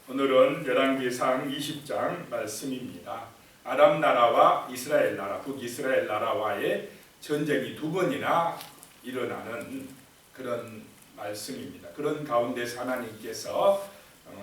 오늘은 열왕기상 20장 말씀입니다. 아람 나라와 이스라엘 나라, 북이스라엘 나라와의 전쟁이 두 번이나 일어나는 그런 말씀입니다. 그런 가운데서 하나님께서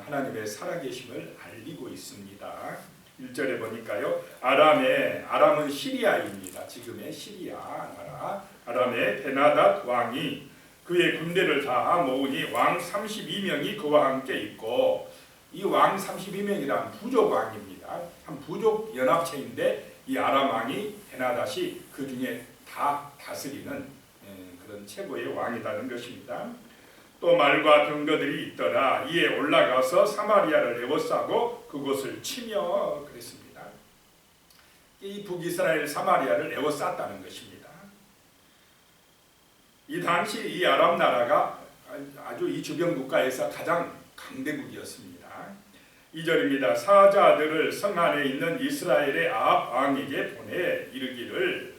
하나님의 살아계심을 알리고 있습니다. 1절에 보니까요, 아람은 시리아입니다. 지금의 시리아 나라. 아람의 베나닷 왕이 그의 군대를 다 모으니 왕 32명이 그와 함께 있고, 이 왕 32명이란 부족 왕입니다. 한 부족 연합체인데 이 아람 왕이 베나닷이 그 중에 다 다스리는 그런 최고의 왕이라는 것입니다. 또 말과 병거들이 있더라. 이에 올라가서 사마리아를 에워싸고 그곳을 치며 그랬습니다. 이 북이스라엘 사마리아를 에워쌌다는 것입니다. 이 당시 이 아람 나라가 아주 이 주변 국가에서 가장 강대국이었습니다. 2절입니다. 사자들을 성 안에 있는 이스라엘의 아합 왕에게 보내 이르기를,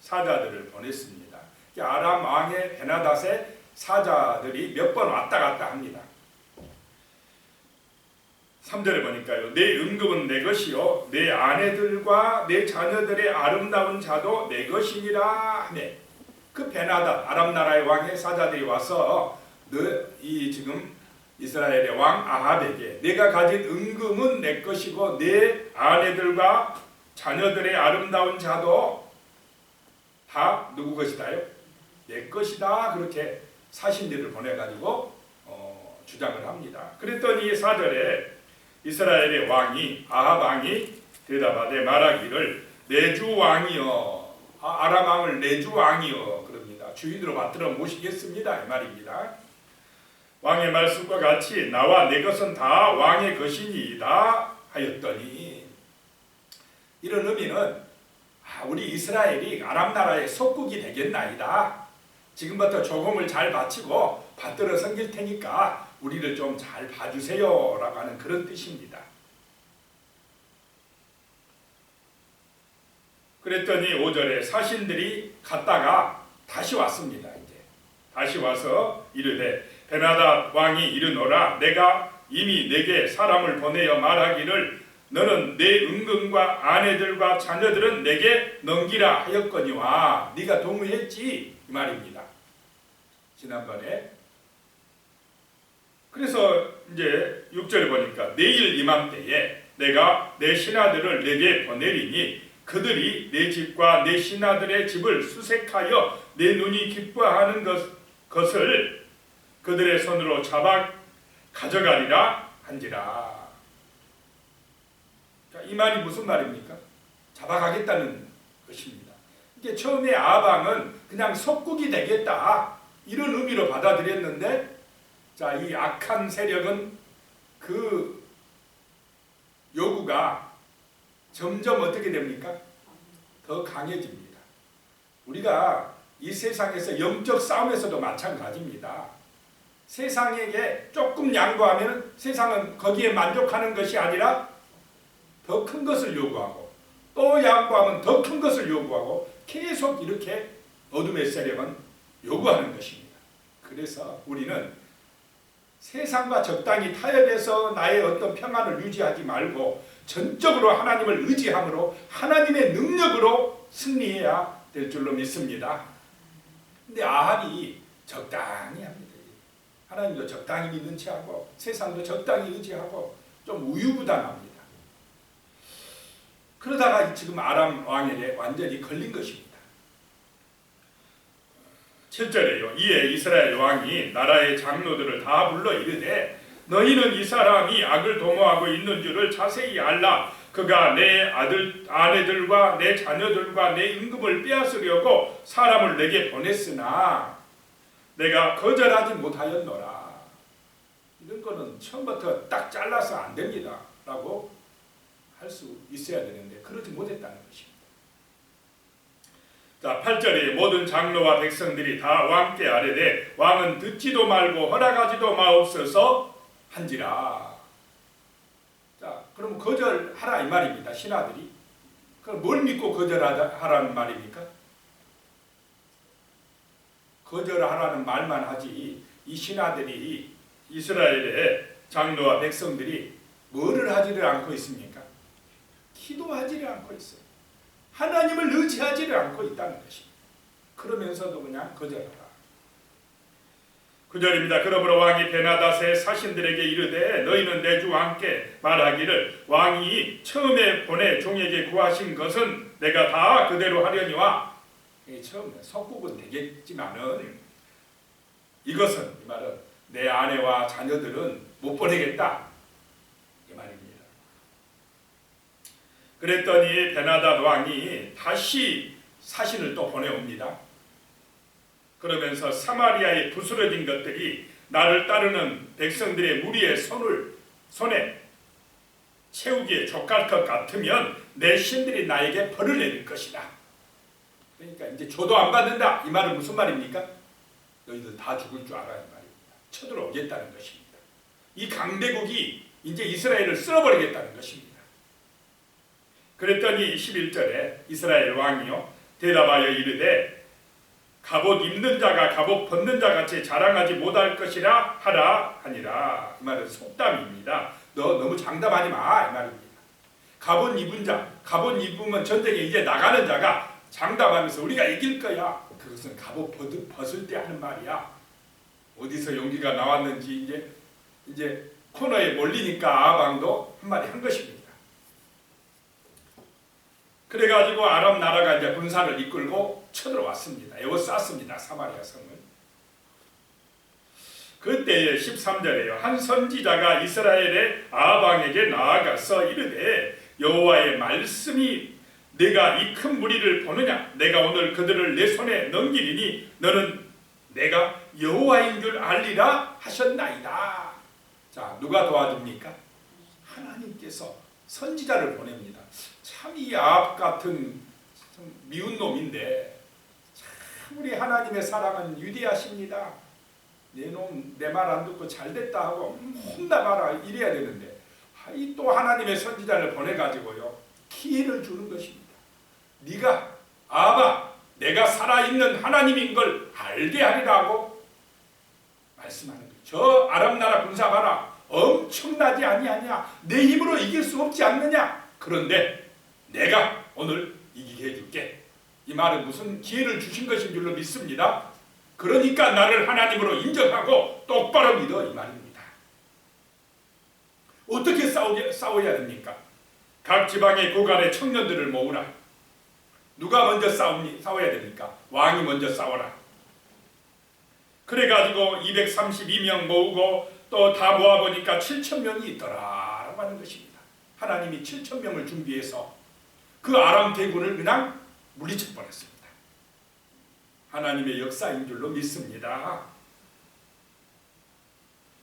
사자들을 보냈습니다. 아람 왕의 베나닷의 사자들이 몇 번 왔다 갔다 합니다. 3절에 보니까요, 내 임금은 내 것이요 내 아내들과 내 자녀들의 아름다운 자도 내 것이니라 하네. 그 베나닷 아람 나라의 왕의 사자들이 와서 이 지금 이스라엘의 왕 아합에게 내가 가진 임금은 내 것이고 내 아내들과 자녀들의 아름다운 자도 다 누구 것이다요? 내 것이다. 그렇게 사신들을 보내가지고 주장을 합니다. 그랬더니 4절에 이스라엘의 왕이 아합 왕이 대답하되 말하기를 내 주 왕이여, 아람 왕을 내 주 왕이여 그럽니다. 주인으로 받들어 모시겠습니다 이 말입니다. 왕의 말씀과 같이 나와 내 것은 다 왕의 것이니이다 하였더니, 이런 의미는 우리 이스라엘이 아람 나라의 속국이 되겠나이다. 지금부터 조공을 잘 바치고 받들어 섬길 테니까 우리를 좀 잘 봐주세요 라고 하는 그런 뜻입니다. 그랬더니 5절에 사신들이 갔다가 다시 왔습니다. 이제 다시 와서 이르되 베나닷 왕이 이르노라, 내가 이미 내게 사람을 보내어 말하기를 너는 내 임금과 아내들과 자녀들은 내게 넘기라 하였거니와 네가 동의했지 이 말입니다. 지난번에. 그래서 이제 6절에 보니까 내일 이맘때에 내가 내 신하들을 내게 보내리니 그들이 내 집과 내 신하들의 집을 수색하여 내 눈이 기뻐하는 것을 그들의 손으로 잡아 가져가리라 한지라. 자, 이 말이 무슨 말입니까? 잡아가겠다는 것입니다. 이게 처음에 아합왕은 그냥 속국이 되겠다 이런 의미로 받아들였는데, 자, 이 악한 세력은 그 요구가 점점 어떻게 됩니까? 더 강해집니다. 우리가 이 세상에서 영적 싸움에서도 마찬가지입니다. 세상에게 조금 양보하면 세상은 거기에 만족하는 것이 아니라 더 큰 것을 요구하고, 또 양보하면 더 큰 것을 요구하고, 계속 이렇게 어둠의 세력은 요구하는 것입니다. 그래서 우리는 세상과 적당히 타협해서 나의 어떤 평안을 유지하지 말고 전적으로 하나님을 의지함으로 하나님의 능력으로 승리해야 될 줄로 믿습니다. 근데 아합이 적당히 합니다. 하나님도 적당히 믿는 체하고 세상도 적당히 의지하고 좀 우유부단합니다. 그러다가 지금 아람 왕에게 완전히 걸린 것입니다. 7절에요. 이에 이스라엘 왕이 나라의 장로들을 다 불러 이르되 너희는 이 사람이 악을 도모하고 있는 줄을 자세히 알라. 그가 내 아내들과 내 자녀들과 내 임금을 빼앗으려고 사람을 내게 보냈으나 내가 거절하지 못하였노라. 이런 거는 처음부터 딱 잘라서 안 됩니다 라고 할 수 있어야 되는데 그러지 못했다는 것입니다. 자, 8절에 모든 장로와 백성들이 다 왕께 아뢰되 왕은 듣지도 말고 허락하지도 마옵소서 한지라. 자, 그럼 거절하라 이 말입니다. 신하들이. 그럼 뭘 믿고 거절하라는 말입니까? 거절하라는 말만 하지 이 신하들이, 이스라엘의 장로와 백성들이 뭐를 하지를 않고 있습니까? 기도하지를 않고 있어요. 하나님을 의지하지를 않고 있다는 것입니다. 그러면서도 그냥 거절하라. 9절입니다. 그러므로 왕이 베나닷의 사신들에게 이르되 너희는 내 주 왕께 말하기를 왕이 처음에 보내 종에게 구하신 것은 내가 다 그대로 하려니와. 처음에 석국은 되겠지만은 이것은, 이 말은 내 아내와 자녀들은 못 보내겠다, 이 말입니다. 그랬더니 베나닷 왕이 다시 사신을 또 보내옵니다. 그러면서 사마리아에 부스러진 것들이 나를 따르는 백성들의 무리의 손에 채우기에 족할 것 같으면 내 신들이 나에게 벌을 내릴 것이다. 그러니까 이제 조도 안 받는다, 이 말은 무슨 말입니까? 너희들 다 죽을 줄 알아, 이 말입니다. 쳐들어오겠다는 것입니다. 이 강대국이 이제 이스라엘을 쓸어버리겠다는 것입니다. 그랬더니 11절에 이스라엘 왕이요 대답하여 이르되 갑옷 입는 자가 갑옷 벗는 자 같이 자랑하지 못할 것이라 하라 하니라. 이 말은 속담입니다. 너 너무 장담하지 마, 이 말입니다. 갑옷 입은 자, 갑옷 입으면 전쟁에 이제 나가는 자가 장담하면서 우리가 이길 거야, 그것은 갑옷 벗을 때 하는 말이야. 어디서 용기가 나왔는지 이제 코너에 몰리니까 아방도 한마디 한 것입니다. 그래가지고 아람 나라가 이제 군사를 이끌고 쳐들어왔습니다. 에워쌌습니다, 사마리아 성을. 그때에 13절에요. 한 선지자가 이스라엘의 아방에게 나아가서 이르되 여호와의 말씀이 내가 이 큰 무리를 보느냐? 내가 오늘 그들을 내 손에 넘기리니 너는 내가 여호와인 줄 알리라 하셨나이다. 자, 누가 도와줍니까? 하나님께서 선지자를 보냅니다. 참 이 아합 같은 미운 놈인데 참 우리 하나님의 사랑은 위대하십니다. 내 놈 내 말 안 듣고 잘됐다 하고 혼나봐라 이래야 되는데 또 하나님의 선지자를 보내가지고요 기회를 주는 것입니다. 네가 아바 내가 살아있는 하나님인 걸 알게 하리라고 말씀하는 거예요. 저 아람 나라 군사 봐라, 엄청나지 아니하냐, 내 힘으로 이길 수 없지 않느냐, 그런데 내가 오늘 이기게 해줄게. 이 말은 무슨 기회를 주신 것인 줄로 믿습니다. 그러니까 나를 하나님으로 인정하고 똑바로 믿어, 이 말입니다. 어떻게 싸워야 됩니까? 각 지방의 고관의 청년들을 모으라. 누가 먼저 싸워야 됩니까? 왕이 먼저 싸워라. 그래가지고 232명 모으고 또 다 모아보니까 7,000명이 있더라 라고 하는 것입니다. 하나님이 7,000명을 준비해서 그 아람 대군을 그냥 물리쳐 버렸습니다. 하나님의 역사인 줄로 믿습니다.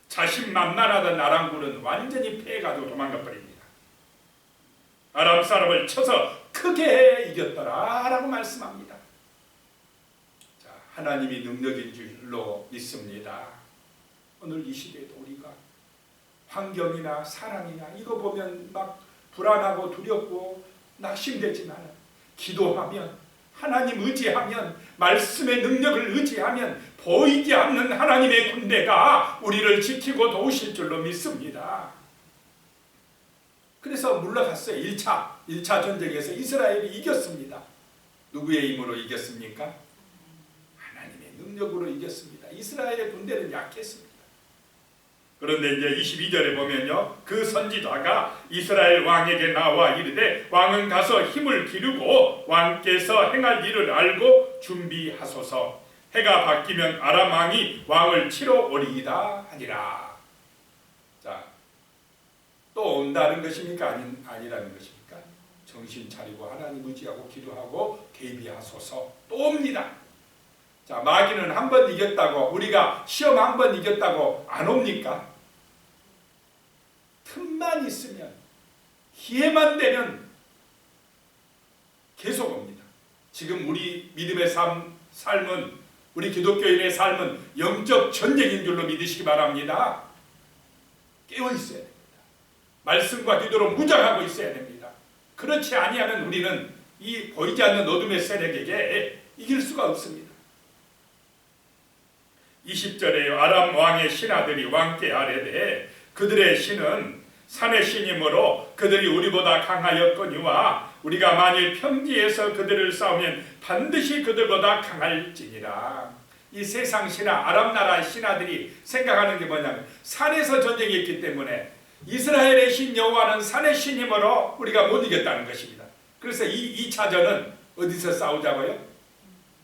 자신만만하던 아람군은 완전히 패해가지고 도망가 버립니다. 아람 사람을 쳐서 크게 이겼더라 라고 말씀합니다. 자, 하나님이 능력인 줄로 믿습니다. 오늘 이 시대에도 우리가 환경이나 사랑이나 이거 보면 막 불안하고 두렵고 낙심되지만 기도하면, 하나님 의지하면, 말씀의 능력을 의지하면 보이지 않는 하나님의 군대가 우리를 지키고 도우실 줄로 믿습니다. 그래서 물러갔어요. 1차 전쟁에서 이스라엘이 이겼습니다. 누구의 힘으로 이겼습니까? 하나님의 능력으로 이겼습니다. 이스라엘의 군대는 약했습니다. 그런데 이제 22절에 보면요, 그 선지자가 이스라엘 왕에게 나와 이르되 왕은 가서 힘을 기르고 왕께서 행할 일을 알고 준비하소서. 해가 바뀌면 아람 왕이 왕을 치러 오리이다 하니라. 자, 또 온다는 것입니까? 아니라는 것입니까? 정신 차리고 하나님 의지하고 기도하고 대비하소서. 또 옵니다. 자, 마귀는 한 번 이겼다고, 우리가 시험 한 번 이겼다고 안 옵니까? 틈만 있으면, 기회만 되면 계속 옵니다. 지금 우리 믿음의 삶은, 우리 기독교인의 삶은 영적 전쟁인 줄로 믿으시기 바랍니다. 깨어 있어야 됩니다. 말씀과 기도로 무장하고 있어야 됩니다. 그렇지 아니하면 우리는 이 보이지 않는 어둠의 세력에게 이길 수가 없습니다. 20절에 아람 왕의 신하들이 왕께 아뢰되 그들의 신은 산의 신임으로 그들이 우리보다 강하였거니와 우리가 만일 평지에서 그들을 싸우면 반드시 그들보다 강할지니라. 이 세상 신하, 아람 나라의 신하들이 생각하는 게 뭐냐면 산에서 전쟁했기 때문에 이스라엘의 신 여호와는 산의 신임으로 우리가 못 이겼다는 것입니다. 그래서 이 2차전은 어디서 싸우자고요?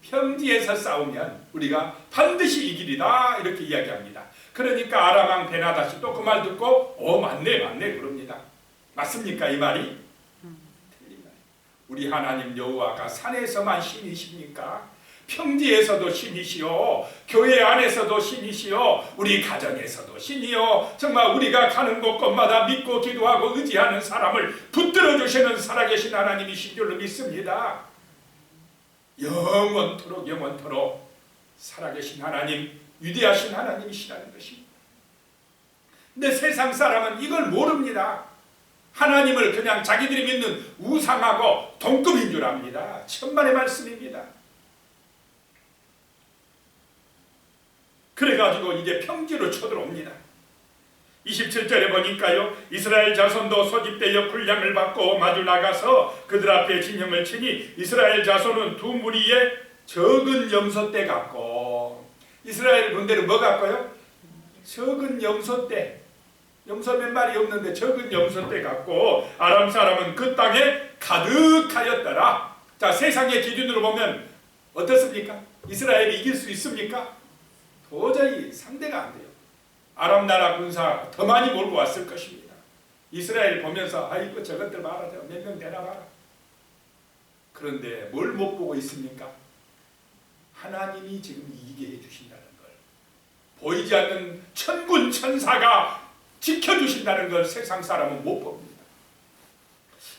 평지에서 싸우면 우리가 반드시 이기리라 이렇게 이야기합니다. 그러니까 아람 왕 베나다시 또 그 말 듣고 맞네 그럽니다. 맞습니까 이 말이? 틀린 말. 우리 하나님 여호와가 산에서만 신이십니까? 평지에서도 신이시요, 교회 안에서도 신이시요, 우리 가정에서도 신이요, 정말 우리가 가는 곳곳마다 믿고 기도하고 의지하는 사람을 붙들어 주시는 살아계신 하나님이신 줄로 믿습니다. 영원토록 살아계신 하나님, 위대하신 하나님이시라는 것입니다. 근데 세상 사람은 이걸 모릅니다. 하나님을 그냥 자기들이 믿는 우상하고 동급인 줄 압니다. 천만의 말씀입니다. 그래가지고 이제 평지로 쳐들어옵니다. 27절에 보니까요, 이스라엘 자손도 소집되어 군량을 받고 마주 나가서 그들 앞에 진영을 치니 이스라엘 자손은 두 무리의 적은 염소떼 같고, 이스라엘 군대는 뭐 같고요? 적은 염소떼, 염소 몇 마리 없는데 적은 염소떼 같고, 아람 사람은 그 땅에 가득하였더라. 자, 세상의 기준으로 보면 어떻습니까? 이스라엘이 이길 수 있습니까? 도저히 상대가 안 돼요. 아람 나라 군사 더 많이 몰고 왔을 것입니다. 이스라엘 보면서 아이고 저것들 봐라, 몇 명 되나 봐라. 그런데 뭘 못 보고 있습니까? 하나님이 지금 이기게 해주신다는 걸, 보이지 않는 천군 천사가 지켜주신다는 걸 세상 사람은 못 봅니다.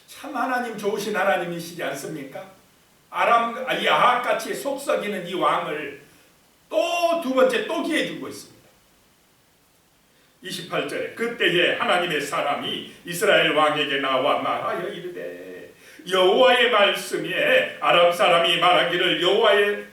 참 하나님 좋으신 하나님이시지 않습니까? 야합같이 속썩이는 이 왕을 또 두 번째 또 기회 주고 있습니다. 28절에 그때에 하나님의 사람이 이스라엘 왕에게 나와 말하여 이르되 여호와의 말씀에 아람 사람이 말하기를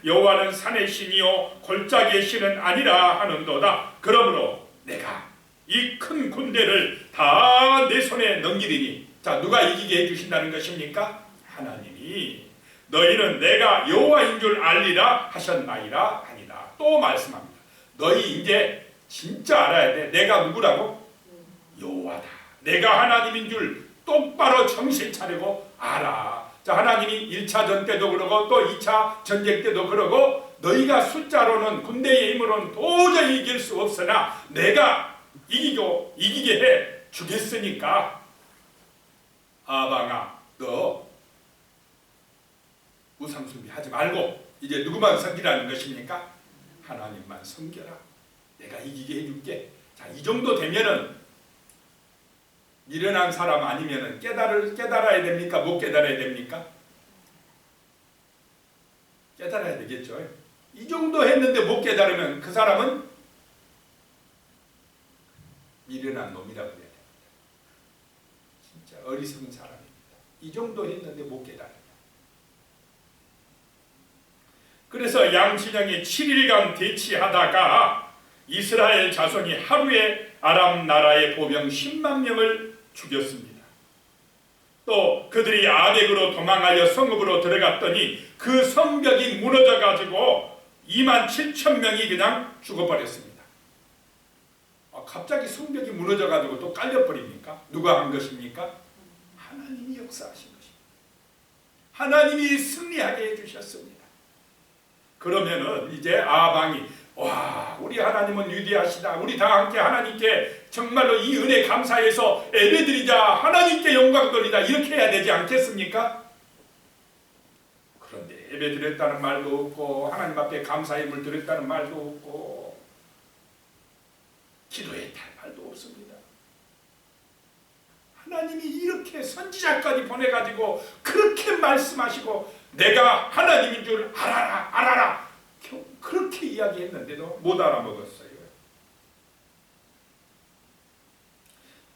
여호와는 산의 신이요 골짜기의 신은 아니라 하는도다. 그러므로 내가 이 큰 군대를 다 내 손에 넘기리니. 자, 누가 이기게 해주신다는 것입니까? 하나님이. 너희는 내가 여호와인 줄 알리라 하셨나이다 하니라. 또 말씀합니다. 너희 이제 진짜 알아야 돼. 내가 누구라고? 여호와다. 내가 하나님인 줄 똑바로 정신 차리고 알아. 자, 하나님이 1차전 때도 그러고 또 2차 전쟁 때도 그러고 너희가 숫자로는 군대의 힘으로는 도저히 이길 수 없으나 내가 이기게 해 주겠으니까 아방아 너 우상숭배 하지 말고 이제 누구만 섬기라는 것입니까? 하나님만 섬겨라. 내가 이기게 해줄게. 자, 이 정도 되면은 미련한 사람 아니면은 깨달아야 됩니까? 못 깨달아야 됩니까? 깨달아야 되겠죠. 이 정도 했는데 못 깨달으면 그 사람은 미련한 놈이라고 해야 됩니다. 진짜 어리석은 사람입니다. 이 정도 했는데 못 깨달아요. 그래서 양진영이 7일간 대치하다가 이스라엘 자손이 하루에 아람 나라의 보병 10만 명을 죽였습니다. 또 그들이 아벡으로 도망하여 성읍으로 들어갔더니 그 성벽이 무너져 가지고 2만 7천 명이 그냥 죽어버렸습니다. 갑자기 성벽이 무너져 가지고 또 깔려버립니까? 누가 한 것입니까? 하나님이 역사하신 것입니다. 하나님이 승리하게 해주셨습니다. 그러면은 이제 아방이 와, 우리 하나님은 위대하시다. 우리 다 함께 하나님께 정말로 이 은혜 감사해서 예배드리자. 하나님께 영광 돌리자. 이렇게 해야 되지 않겠습니까? 그런데 예배드렸다는 말도 없고 하나님 앞에 감사의 물 드렸다는 말도 없고 기도했다는 말도 없습니다. 하나님이 이렇게 선지자까지 보내가지고 그렇게 말씀하시고 내가 하나님인 줄 알아라 그렇게 이야기했는데도 못 알아먹었어요.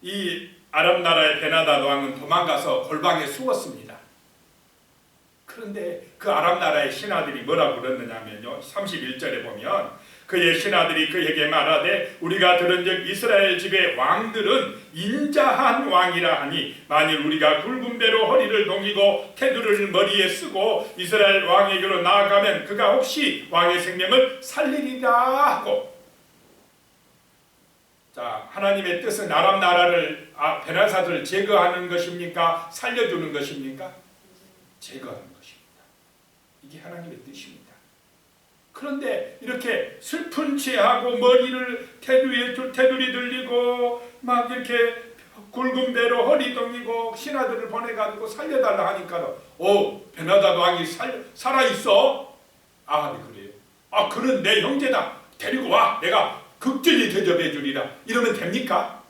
이 아람 나라의 베나닷 왕은 도망가서 골방에 숨었습니다. 그런데 그 아람 나라의 신하들이 뭐라고 그랬느냐면요, 31절에 보면 그의 신하들이 그에게 말하되 우리가 들은즉 이스라엘 집의 왕들은 인자한 왕이라 하니 만일 우리가 굵은 배로 허리를 동이고 테두리를 머리에 쓰고 이스라엘 왕에게로 나아가면 그가 혹시 왕의 생명을 살리리라 하고. 자, 하나님의 뜻은 아람 나라를 베나사들을 제거하는 것입니까? 살려주는 것입니까? 제거하는 것입니다. 이게 하나님의 뜻입니다. 그런데 이렇게 슬픈 채하고 머리를 테두리 들리고 막 이렇게 굵은 배로 허리 동이고 신하들을 보내가지고 살려달라 하니까 베나다드 왕이 살아있어? 아합이 그래요. 그는 내 형제다. 데리고 와. 내가 극진히 대접해 주리라. 이러면 됩니까?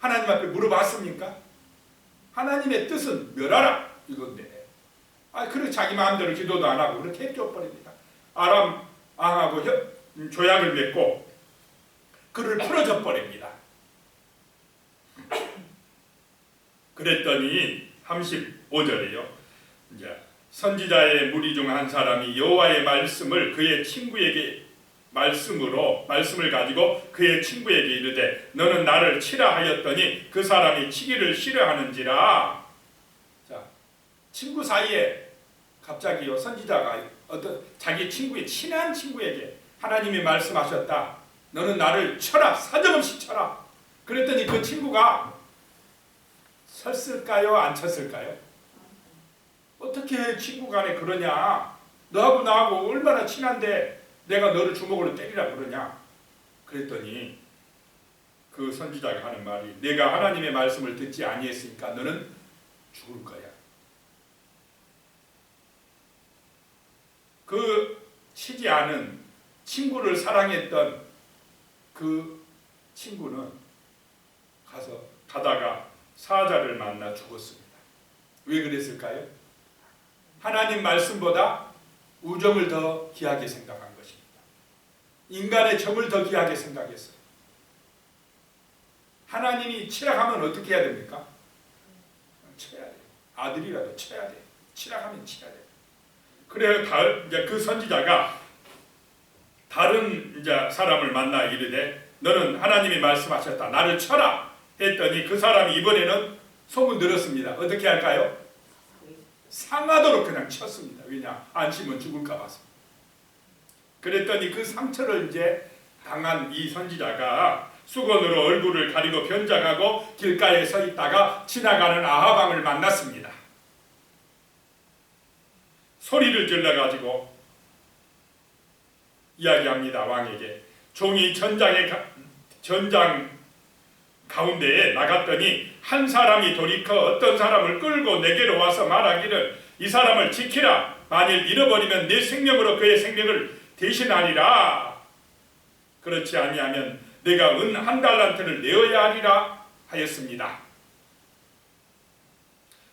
하나님 앞에 물어봤습니까? 하나님의 뜻은 멸하라 이건데 그래 자기 마음대로 기도도 안 하고 그렇게 해줘버립니다. 아람 왕하고 조약을 맺고 그를 풀어줘 버립니다. 그랬더니 35절에요. 이제 선지자의 무리 중 한 사람이 여호와의 말씀을 그의 친구에게 말씀을 가지고 그의 친구에게 이르되 너는 나를 치라 하였더니 그 사람이 치기를 싫어하는지라. 자, 친구 사이에 갑자기요 선지자가 어떤 자기 친구의 친한 친구에게 하나님이 말씀하셨다. 너는 나를 쳐라. 사정없이 쳐라. 그랬더니 그 친구가 쳤을까요? 안 쳤을까요? 어떻게 친구 간에 그러냐. 너하고 나하고 얼마나 친한데 내가 너를 주먹으로 때리라 그러냐. 그랬더니 그 선지자가 하는 말이 내가 하나님의 말씀을 듣지 아니했으니까 너는 죽을 거야. 그 치지 않은 친구를 사랑했던 그 친구는 가다가 사자를 만나 죽었습니다. 왜 그랬을까요? 하나님 말씀보다 우정을 더 귀하게 생각한 것입니다. 인간의 정을 더 귀하게 생각했어요. 하나님이 치라하면 어떻게 해야 됩니까? 쳐야 돼요. 아들이라도 쳐야 돼요. 치라하면 쳐야 돼요. 그래요. 이제 그 선지자가 다른 이제 사람을 만나 이르되 너는 하나님이 말씀하셨다. 나를 쳐라. 했더니 그 사람이 이번에는 소문 들었습니다. 어떻게 할까요? 상하도록 그냥 쳤습니다. 왜냐? 안 치면 죽을까 봐서. 그랬더니 그 상처를 이제 당한 이 선지자가 수건으로 얼굴을 가리고 변장하고 길가에 서 있다가 지나가는 아합 왕을 만났습니다. 소리를 질러가지고 이야기합니다. 왕에게 종이 전장 가운데에 나갔더니 한 사람이 돌이켜 어떤 사람을 끌고 내게로 와서 말하기를 이 사람을 지키라. 만일 잃어버리면 내 생명으로 그의 생명을 대신하리라. 그렇지 아니하면 내가 은 1달란트를 내어야 하리라 하였습니다.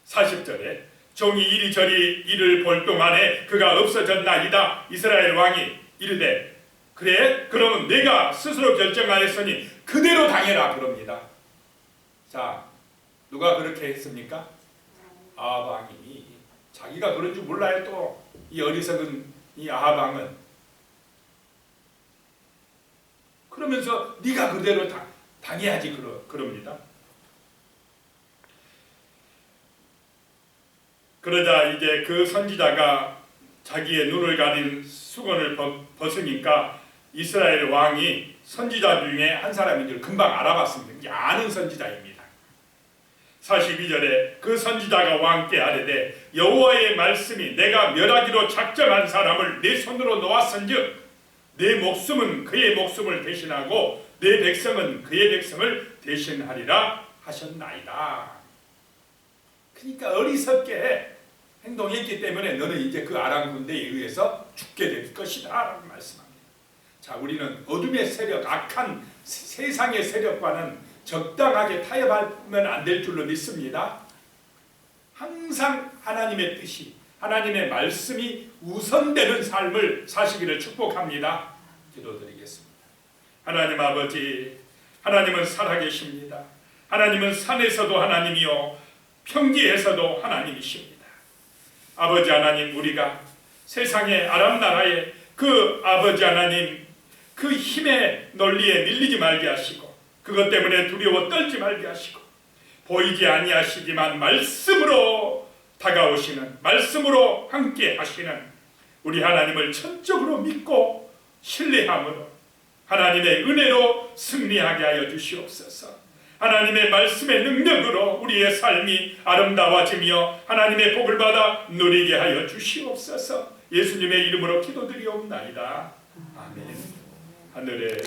40절에 종이 이리저리 이를 볼 동안에 그가 없어졌나이다. 이스라엘 왕이 이르되 그래? 그러면 내가 스스로 결정하였으니 그대로 당해라 그럽니다. 자, 누가 그렇게 했습니까? 아합 왕이. 자기가 그런 줄 몰라요. 또 이 어리석은 이 아합 왕은. 그러면서 네가 그대로 당해야지 그럽니다. 그러자 이제 그 선지자가 자기의 눈을 가린 수건을 벗으니까 이스라엘 왕이 선지자 중에 한 사람인 줄 금방 알아봤습니다. 아는 선지자입니다. 42절에 그 선지자가 왕께 아뢰되 여호와의 말씀이 내가 멸하기로 작정한 사람을 내 손으로 놓았은즉 내 목숨은 그의 목숨을 대신하고 내 백성은 그의 백성을 대신하리라 하셨나이다. 그러니까 어리석게 행동했기 때문에 너는 이제 그 아람 군대에 의해서 죽게 될 것이다 라고 말씀합니다. 자, 우리는 어둠의 세력, 악한 세상의 세력과는 적당하게 타협하면 안 될 줄로 믿습니다. 항상 하나님의 뜻이, 하나님의 말씀이 우선되는 삶을 사시기를 축복합니다. 기도드리겠습니다. 하나님 아버지, 하나님은 살아계십니다. 하나님은 산에서도 하나님이요 평지에서도 하나님이십니다. 아버지 하나님, 우리가 세상의 아람 나라의 그 아버지 하나님, 그 힘의 논리에 밀리지 말게 하시고 그것 때문에 두려워 떨지 말게 하시고 보이지 아니하시지만 말씀으로 다가오시는, 말씀으로 함께 하시는 우리 하나님을 전적으로 믿고 신뢰함으로 하나님의 은혜로 승리하게 하여 주시옵소서. 하나님의 말씀의 능력으로 우리의 삶이 아름다워지며 하나님의 복을 받아 누리게 하여 주시옵소서. 예수님의 이름으로 기도드리옵나이다. 아멘. 하늘에